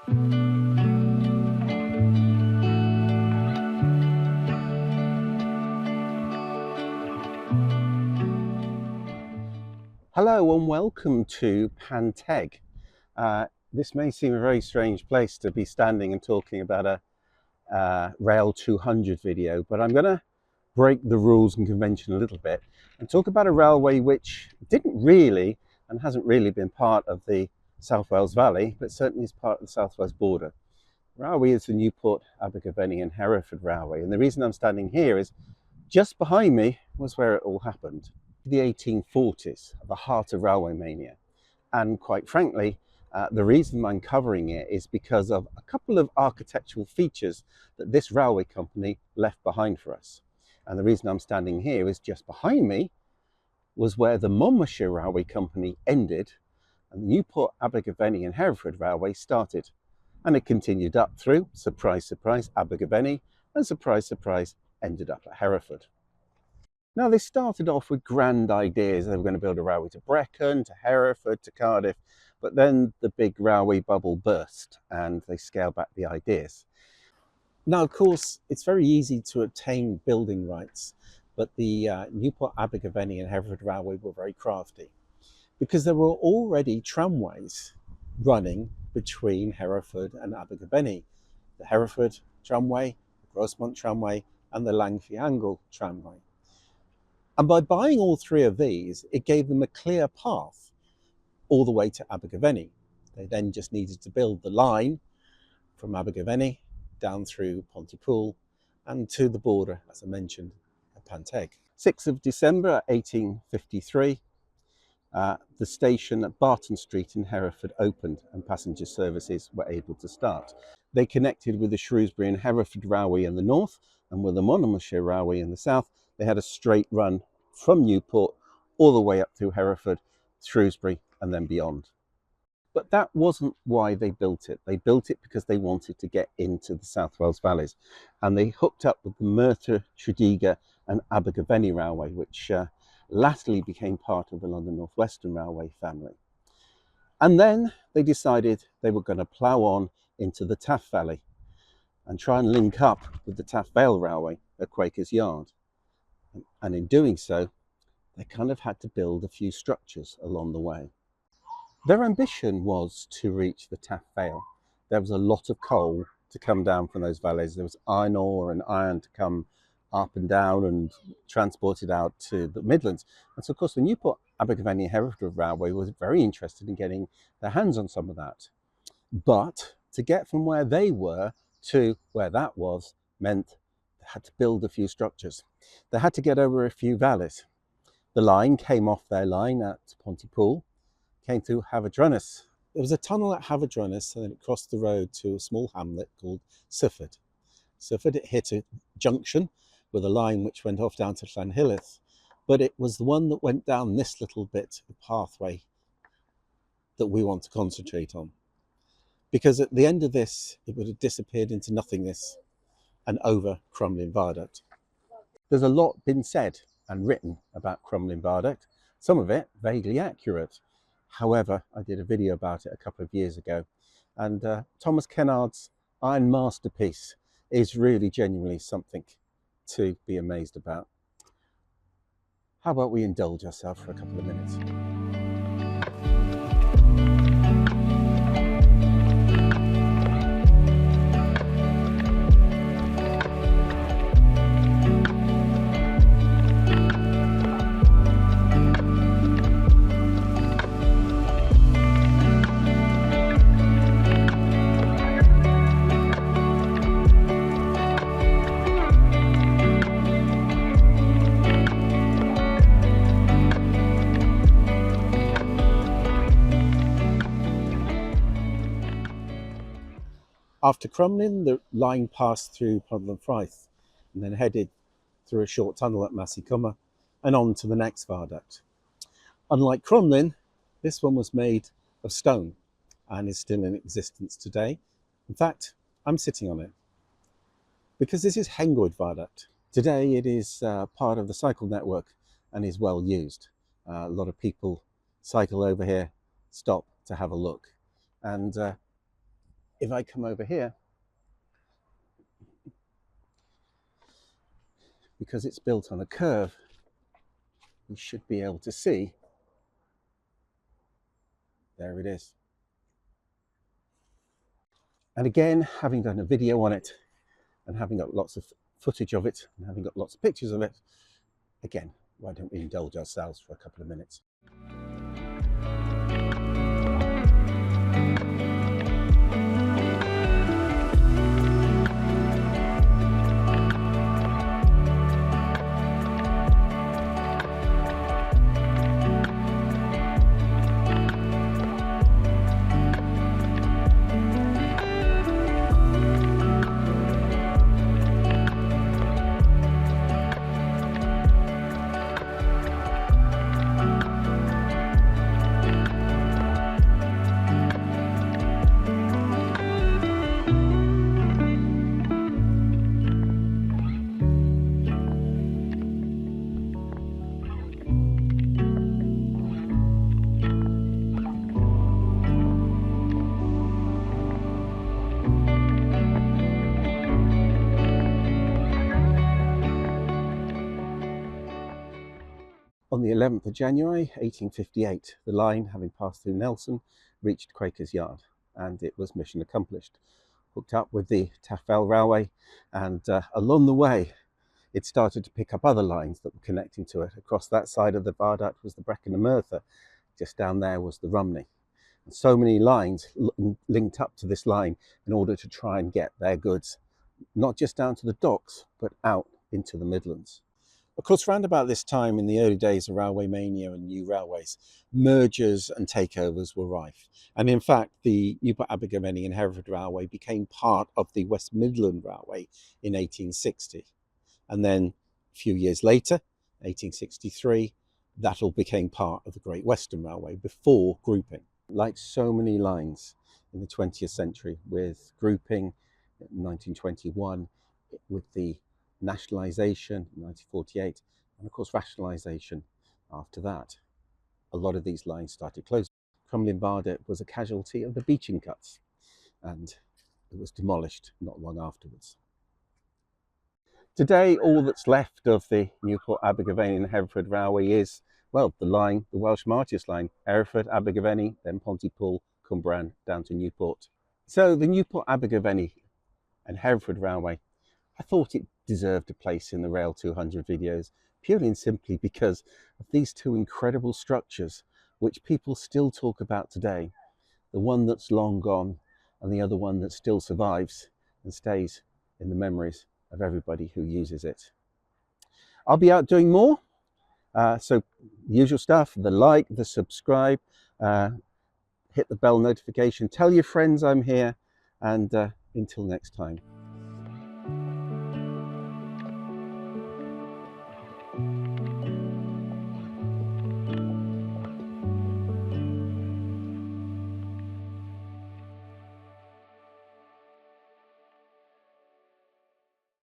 Hello and welcome to Panteg. This may seem a very strange place to be standing and talking about a Rail 200 video, but I'm going to break the rules and convention a little bit and talk about a railway which didn't really and hasn't really been part of the South Wales Valley, but certainly is part of the South Wales border. The railway is the Newport, Abergavenny and Hereford Railway, and the reason I'm standing here is just behind me was where it all happened. The 1840s, the heart of railway mania. And quite frankly, the reason I'm covering it is because of a couple of architectural features that this railway company left behind for us. And the reason I'm standing here is just behind me was where the Monmouthshire Railway Company ended and the Newport, Abergavenny and Hereford Railway started. And it continued up through, surprise, surprise, Abergavenny, and surprise, surprise, ended up at Hereford. Now, they started off with grand ideas. They were going to build a railway to Brecon, to Hereford, to Cardiff, but then the big railway bubble burst and they scaled back the ideas. Now, of course, it's very easy to obtain building rights, but the Newport, Abergavenny and Hereford Railway were very crafty because there were already tramways running between Hereford and Abergavenny. The Hereford tramway, the Grossmont tramway and the Crumlin Viaduct tramway. And by buying all three of these, it gave them a clear path all the way to Abergavenny. They then just needed to build the line from Abergavenny down through Pontypool and to the border, as I mentioned, at Panteg. 6th of December 1853, the station at Barton Street in Hereford opened and passenger services were able to start. They connected with the Shrewsbury and Hereford Railway in the north and with the Monmouthshire Railway in the south. They had a straight run from Newport all the way up through Hereford, Shrewsbury and then beyond. But that wasn't why they built it. They built it because they wanted to get into the South Wales valleys, and they hooked up with the Merthyr, Tredegar and Abergavenny Railway, which latterly became part of the London North Western Railway family. And then they decided they were going to plough on into the Taff Valley and try and link up with the Taff Vale Railway at Quakers Yard. And in doing so, they kind of had to build a few structures along the way. Their ambition was to reach the Taff Vale. There was a lot of coal to come down from those valleys. There was iron ore and iron to come up and down and transported out to the Midlands. And so, of course, the Newport, Abergavenny Hereford Railway was very interested in getting their hands on some of that. But to get from where they were to where that was meant they had to build a few structures. They had to get over a few valleys. The line came off their line at Pontypool, came through Haverdrannus. There was a tunnel at Haverdrannus and then it crossed the road to a small hamlet called Sifford. Sifford, it hit a junction with a line which went off down to Llanhilleth, but it was the one that went down this little bit of pathway that we want to concentrate on. Because at the end of this, it would have disappeared into nothingness and over Crumlin Viaduct. There's a lot been said and written about Crumlin Viaduct, some of it vaguely accurate. However, I did a video about it a couple of years ago, and Thomas Kennard's iron masterpiece is really genuinely something to be amazed about. How about we indulge ourselves for a couple of minutes? After Crumlin, the line passed through Crumlin Viaduct and then headed through a short tunnel at Massicummer and on to the next viaduct. Unlike Crumlin, this one was made of stone and is still in existence today. In fact, I'm sitting on it because this is Hengoed Viaduct. Today it is part of the cycle network and is well used. A lot of people cycle over here, stop to have a look. And if I come over here, because it's built on a curve, you should be able to see, there it is. And again, having done a video on it and having got lots of footage of it and having got lots of pictures of it, again, why don't we indulge ourselves for a couple of minutes? On the 11th of January 1858, the line, having passed through Nelson, reached Quaker's Yard, and it was mission accomplished. Hooked up with the Taffel Railway, and along the way it started to pick up other lines that were connecting to it. Across that side of the viaduct was the Brecon and Merthyr, just down there was the Rumney. And so many lines linked up to this line in order to try and get their goods, not just down to the docks, but out into the Midlands. Of course, round about this time in the early days of railway mania and new railways, mergers and takeovers were rife. And in fact, the Newport, Abergavenny and Hereford Railway became part of the West Midland Railway in 1860. And then a few years later, 1863, that all became part of the Great Western Railway before grouping. Like so many lines in the 20th century, with grouping in 1921, with the nationalisation in 1948, and of course rationalisation after that, a lot of these lines started closing. Crumlin Viaduct was a casualty of the beaching cuts, and it was demolished not long afterwards. Today, all that's left of the Newport, Abergavenny and Hereford Railway is, well, the line, the Welsh Martius line, Hereford, Abergavenny, then Pontypool, Cwmbran, down to Newport. So the Newport, Abergavenny and Hereford Railway, I thought it deserved a place in the Rail 200 videos, purely and simply because of these two incredible structures, which people still talk about today. The one that's long gone, and the other one that still survives and stays in the memories of everybody who uses it. I'll be out doing more, so the usual stuff, the like, the subscribe, hit the bell notification, tell your friends I'm here, and until next time.